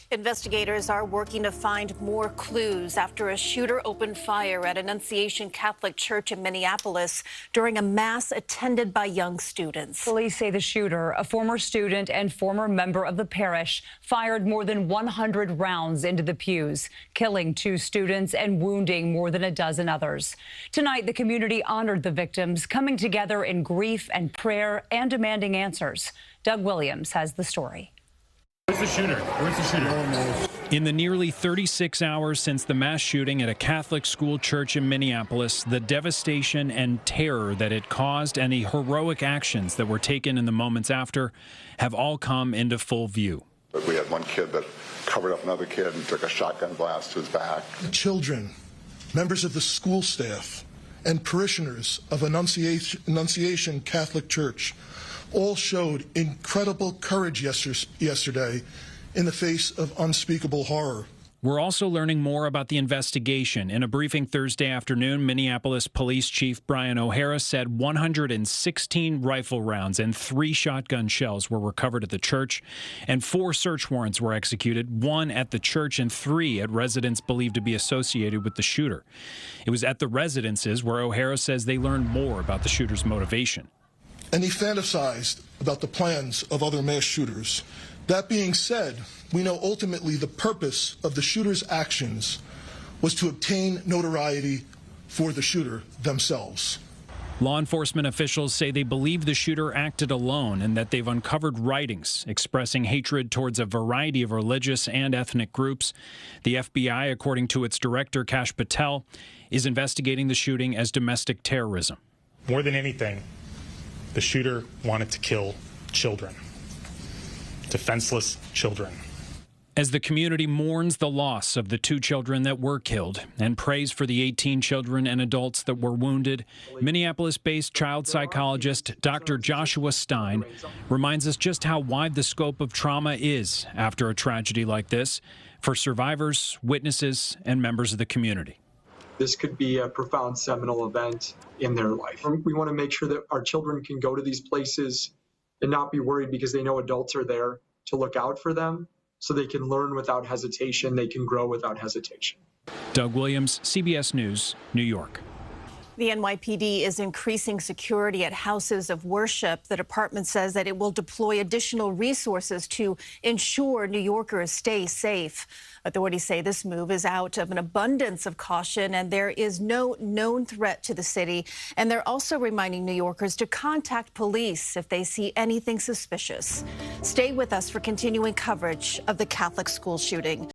Investigators are working to find more clues after a shooter opened fire at Annunciation Catholic Church in Minneapolis during a mass attended by young students. Police say the shooter, a former student and former member of the parish, fired more than 100 rounds into the pews, killing 2 students and wounding more than a dozen others. Tonight, the community honored the victims, coming together in grief and prayer and demanding answers. Doug Williams has the story. Where's the shooter? Where's the shooter? In the nearly 36 hours since the mass shooting at a Catholic school church in Minneapolis, the devastation and terror that it caused and the heroic actions that were taken in the moments after have all come into full view. We had one kid that covered up another kid and took a shotgun blast to his back. Children, members of the school staff, and parishioners of Annunciation Catholic Church all showed incredible courage yesterday in the face of unspeakable horror. We're also learning more about the investigation. In a briefing Thursday afternoon, Minneapolis Police Chief Brian O'Hara said 116 rifle rounds and 3 shotgun shells were recovered at the church, and 4 search warrants were executed, 1 at the church and 3 at residents believed to be associated with the shooter. It was at the residences where O'Hara says they learned more about the shooter's motivation. And he fantasized about the plans of other mass shooters. That being said, we know ultimately the purpose of the shooter's actions was to obtain notoriety for the shooter themselves. Law enforcement officials say they believe the shooter acted alone and that they've uncovered writings expressing hatred towards a variety of religious and ethnic groups. The FBI, according to its director, Kash Patel, is investigating the shooting as domestic terrorism. More than anything, the shooter wanted to kill children, defenseless children. As the community mourns the loss of the 2 children that were killed and prays for the 18 children and adults that were wounded, Minneapolis-based child psychologist Dr. Joshua Stein reminds us just how wide the scope of trauma is after a tragedy like this for survivors, witnesses, and members of the community. This could be a profound seminal event in their life. We want to make sure that our children can go to these places and not be worried because they know adults are there to look out for them, so they can learn without hesitation, they can grow without hesitation. Doug Williams, CBS News, New York. The NYPD is increasing security at houses of worship. The department says that it will deploy additional resources to ensure New Yorkers stay safe. Authorities say this move is out of an abundance of caution, and there is no known threat to the city. And they're also reminding New Yorkers to contact police if they see anything suspicious. Stay with us for continuing coverage of the Catholic school shooting.